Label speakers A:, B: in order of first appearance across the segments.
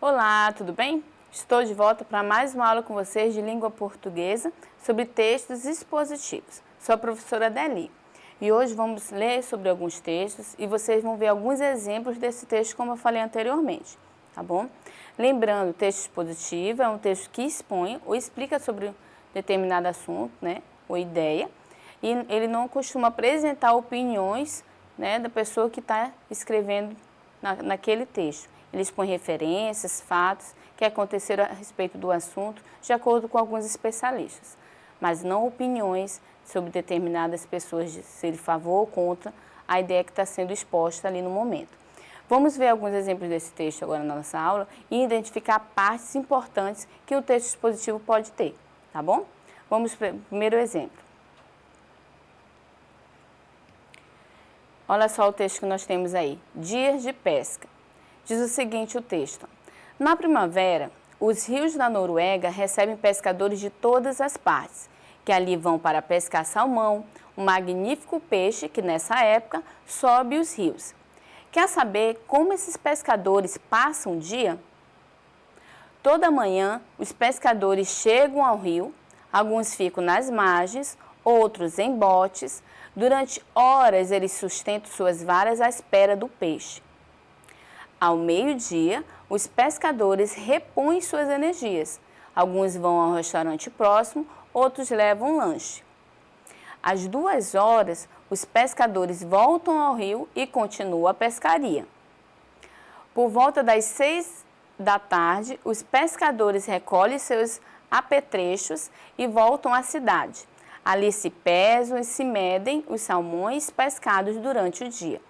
A: Olá, tudo bem? Estou de volta para mais uma aula com vocês de língua portuguesa sobre textos expositivos. Sou a professora Deli e hoje vamos ler sobre alguns textos e vocês vão ver alguns exemplos desse texto como eu falei anteriormente, tá bom? Lembrando, o texto expositivo é um texto que expõe ou explica sobre determinado assunto, né, ou ideia, e ele não costuma apresentar opiniões, né, da pessoa que está escrevendo naquele texto. Ele expõe referências, fatos que aconteceram a respeito do assunto, de acordo com alguns especialistas, mas não opiniões sobre determinadas pessoas, de ser a favor ou contra a ideia que está sendo exposta ali no momento. Vamos ver alguns exemplos desse texto agora na nossa aula e identificar partes importantes que o texto expositivo pode ter, tá bom? Vamos para o primeiro exemplo. Olha só o texto que nós temos aí, dias de pesca. Diz o seguinte o texto: na primavera, os rios da Noruega recebem pescadores de todas as partes, que ali vão para pescar salmão, um magnífico peixe que nessa época sobe os rios. Quer saber como esses pescadores passam o dia? Toda manhã, os pescadores chegam ao rio, alguns ficam nas margens, outros em botes. Durante horas, eles sustentam suas varas à espera do peixe. Ao meio-dia, os pescadores repõem suas energias. Alguns vão ao restaurante próximo, outros levam lanche. Às 2 horas, os pescadores voltam ao rio e continuam a pescaria. Por volta das 6 da tarde, os pescadores recolhem seus apetrechos e voltam à cidade. Ali se pesam e se medem os salmões pescados durante o dia.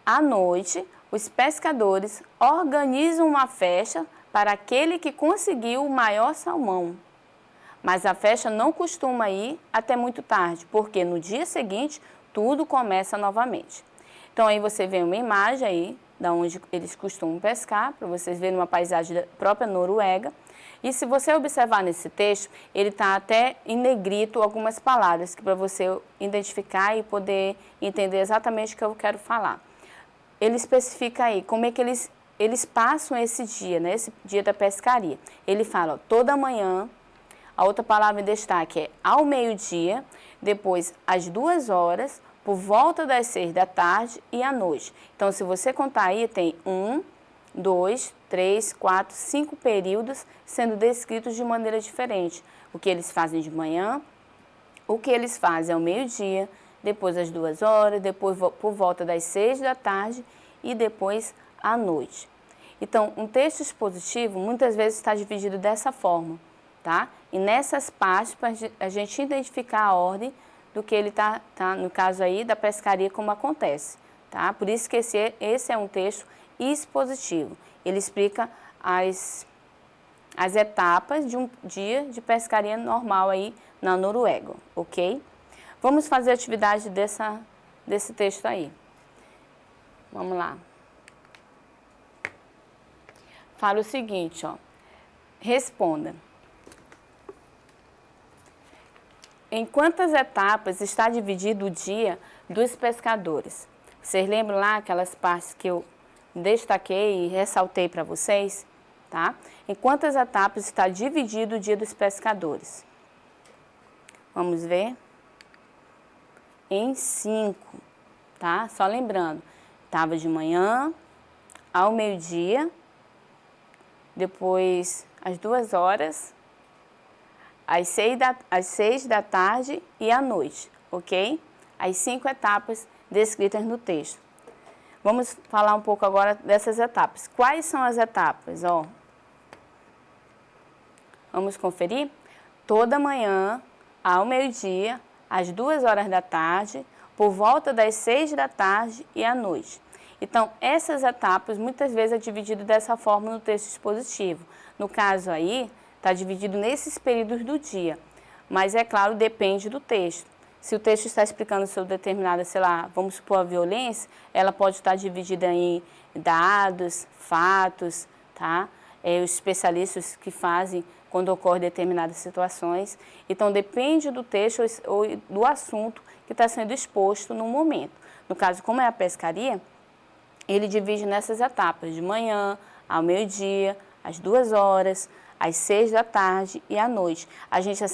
A: À noite, os pescadores organizam uma festa para aquele que conseguiu o maior salmão. Mas a festa não costuma ir até muito tarde, porque no dia seguinte tudo começa novamente. Então aí você vê uma imagem aí da onde eles costumam pescar, para vocês verem uma paisagem da própria Noruega. E se você observar nesse texto, ele está até em negrito algumas palavras, que para você identificar e poder entender exatamente o que eu quero falar. Ele especifica aí como é que eles passam esse dia, né, esse dia da pescaria. Ele fala, ó, toda manhã, a outra palavra em destaque é ao meio-dia, depois às 2 horas, por volta das 6 da tarde e à noite. Então, se você contar aí, tem 1, 2, 3, 4, 5 períodos sendo descritos de maneira diferente. O que eles fazem de manhã, o que eles fazem ao meio-dia, depois às 2 horas, depois por volta das 6 da tarde e depois à noite. Então, um texto expositivo muitas vezes está dividido dessa forma, tá? E nessas partes, para a gente identificar a ordem do que ele tá no caso aí da pescaria, como acontece, tá? Por isso que esse é um texto expositivo. Ele explica as etapas de um dia de pescaria normal aí na Noruega, ok? Vamos fazer a atividade desse texto aí. Vamos lá. Fala o seguinte, ó. Responda. Em quantas etapas está dividido o dia dos pescadores? Vocês lembram lá aquelas partes que eu destaquei e ressaltei para vocês? Tá? Em quantas etapas está dividido o dia dos pescadores? Vamos ver. Em 5, tá? Só lembrando, estava de manhã, ao meio-dia, depois às 2 horas, às 6 da tarde e à noite, ok? As 5 etapas descritas no texto. Vamos falar um pouco agora dessas etapas. Quais são as etapas? Ó, vamos conferir? Toda manhã, ao meio-dia, às 2 horas da tarde, por volta das 6 da tarde e à noite. Então, essas etapas muitas vezes é dividido dessa forma no texto expositivo. No caso aí, está dividido nesses períodos do dia, mas é claro, depende do texto. Se o texto está explicando sobre determinada, sei lá, vamos supor a violência, ela pode estar dividida em dados, fatos, tá? Os especialistas que fazem quando ocorrem determinadas situações. Então, depende do texto ou do assunto que está sendo exposto no momento. No caso, como é a pescaria, ele divide nessas etapas, de manhã, ao meio-dia, às 2 horas, às 6 da tarde e à noite. A gente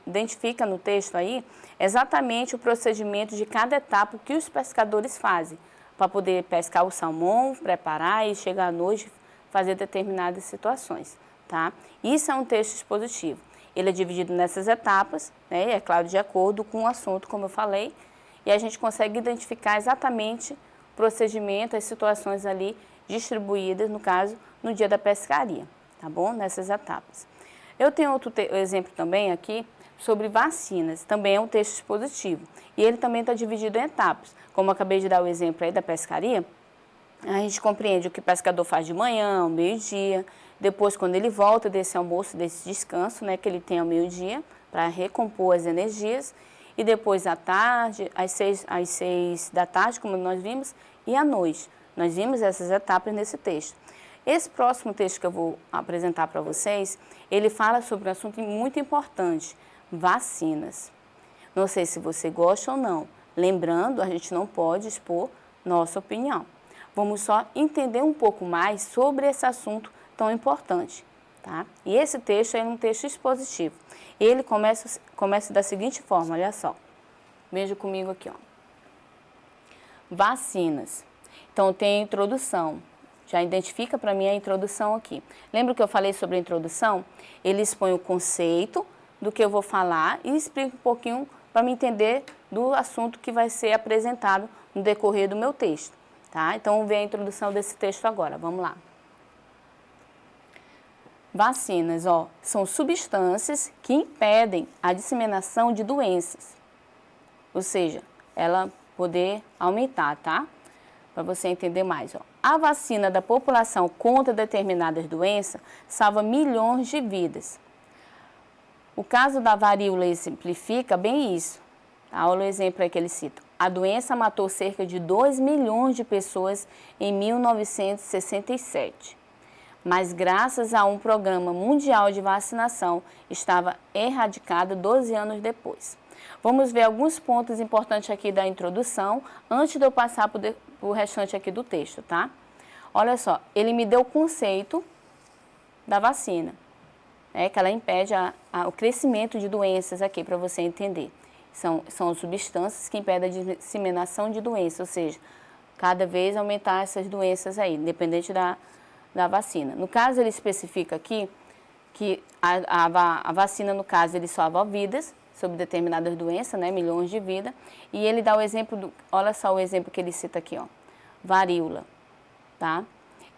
A: identifica no texto aí exatamente o procedimento de cada etapa que os pescadores fazem para poder pescar o salmão, preparar e chegar à noite fazer determinadas situações, tá? Isso é um texto expositivo. Ele é dividido nessas etapas, né? É claro, de acordo com o assunto, como eu falei, e a gente consegue identificar exatamente o procedimento, as situações ali distribuídas, no caso, no dia da pescaria, tá bom? Nessas etapas. Eu tenho outro exemplo também aqui sobre vacinas, também é um texto expositivo, e ele também está dividido em etapas. Como eu acabei de dar o exemplo aí da pescaria, a gente compreende o que o pescador faz de manhã, ao meio-dia, depois quando ele volta desse almoço, desse descanso, né, que ele tem ao meio-dia, para recompor as energias, e depois à tarde, às 6 da tarde, como nós vimos, e à noite. Nós vimos essas etapas nesse texto. Esse próximo texto que eu vou apresentar para vocês, ele fala sobre um assunto muito importante, vacinas. Não sei se você gosta ou não. Lembrando, a gente não pode expor nossa opinião. Vamos só entender um pouco mais sobre esse assunto tão importante, tá? E esse texto é um texto expositivo. Ele começa da seguinte forma, olha só. Veja comigo aqui, ó. Vacinas. Então, tem a introdução. Já identifica para mim a introdução aqui. Lembra que eu falei sobre a introdução? Ele expõe o conceito do que eu vou falar e explica um pouquinho para me entender do assunto que vai ser apresentado no decorrer do meu texto. Tá? Então, vamos ver a introdução desse texto agora. Vamos lá. Vacinas, ó, são substâncias que impedem a disseminação de doenças. Ou seja, ela poder aumentar, tá? Para você entender mais, ó. A vacina da população contra determinadas doenças salva milhões de vidas. O caso da varíola exemplifica bem isso. Olha o exemplo aí que ele cita. A doença matou cerca de 2 milhões de pessoas em 1967. Mas graças a um programa mundial de vacinação, estava erradicada 12 anos depois. Vamos ver alguns pontos importantes aqui da introdução, antes de eu passar para o restante aqui do texto, tá? Olha só, ele me deu o conceito da vacina, que ela impede o crescimento de doenças aqui, para você entender. São substâncias que impedem a disseminação de doenças, ou seja, cada vez aumentar essas doenças aí, independente da vacina. No caso, ele especifica aqui que a vacina, no caso, ele salva vidas sobre determinadas doenças, né, milhões de vidas, e ele dá o exemplo, olha só o exemplo que ele cita aqui, ó, varíola, tá?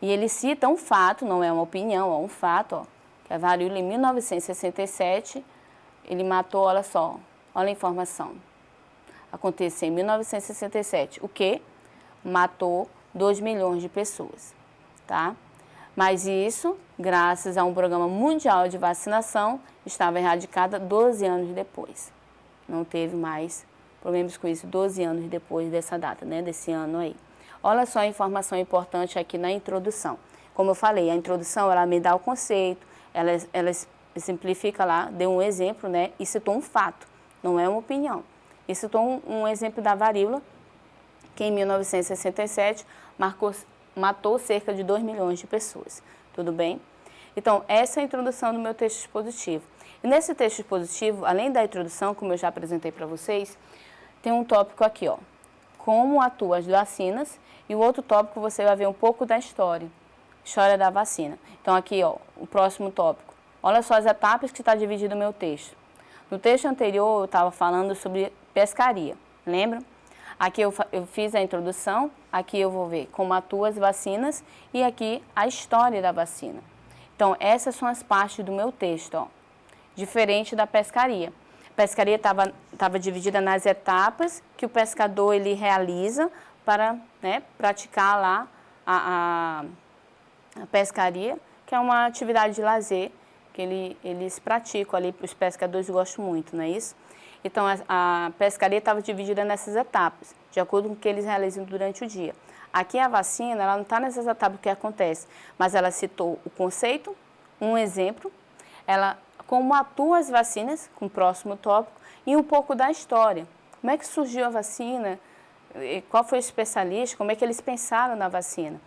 A: E ele cita um fato, não é uma opinião, é um fato, ó, que a varíola em 1967, ele matou, olha só, olha a informação, aconteceu em 1967, o quê? Matou 2 milhões de pessoas, tá? Mas isso, graças a um programa mundial de vacinação, estava erradicada 12 anos depois. Não teve mais problemas com isso 12 anos depois dessa data, né, desse ano aí. Olha só a informação importante aqui na introdução. Como eu falei, a introdução, ela me dá o conceito, ela simplifica lá, deu um exemplo, né, e citou um fato, não é uma opinião. E citou um exemplo da varíola, que em 1967 matou cerca de 2 milhões de pessoas. Tudo bem? Então, essa é a introdução do meu texto expositivo. E nesse texto expositivo, além da introdução, como eu já apresentei para vocês, tem um tópico aqui, ó, como atuam as vacinas, e o outro tópico você vai ver um pouco da história da vacina. Então, aqui, ó, o próximo tópico. Olha só as etapas que está dividido o meu texto. No texto anterior, eu estava falando sobre pescaria, lembra? Aqui eu fiz a introdução, aqui eu vou ver como atuam as vacinas e aqui a história da vacina. Então, essas são as partes do meu texto, ó, diferente da pescaria. A pescaria estava dividida nas etapas que o pescador ele realiza para, né, praticar lá a pescaria, que é uma atividade de lazer que eles praticam ali, os pescadores gostam muito, não é isso? Então, a pescaria estava dividida nessas etapas, de acordo com o que eles realizam durante o dia. Aqui a vacina, ela não está nessas etapas que acontece, mas ela citou o conceito, um exemplo, como atuam as vacinas, com o próximo tópico, e um pouco da história. Como é que surgiu a vacina, qual foi o especialista, como é que eles pensaram na vacina.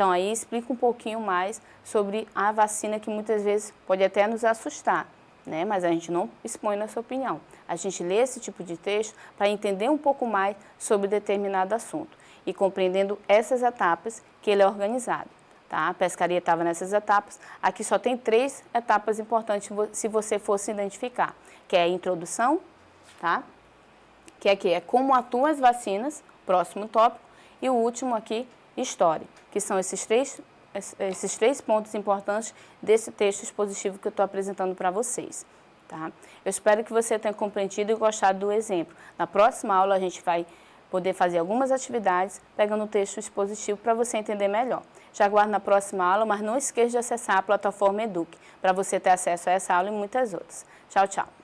A: Então, aí explica um pouquinho mais sobre a vacina, que muitas vezes pode até nos assustar, né? Mas a gente não expõe nossa opinião. A gente lê esse tipo de texto para entender um pouco mais sobre determinado assunto e compreendendo essas etapas que ele é organizado. Tá? A pescaria estava nessas etapas. Aqui só tem 3 etapas importantes se você fosse identificar, que é a introdução, tá? Que aqui é como atuam as vacinas, próximo tópico, e o último aqui, história, que são esses três pontos importantes desse texto expositivo que eu estou apresentando para vocês. Tá? Eu espero que você tenha compreendido e gostado do exemplo. Na próxima aula a gente vai poder fazer algumas atividades pegando o texto expositivo para você entender melhor. Já aguardo na próxima aula, mas não esqueça de acessar a plataforma Eduque para você ter acesso a essa aula e muitas outras. Tchau, tchau!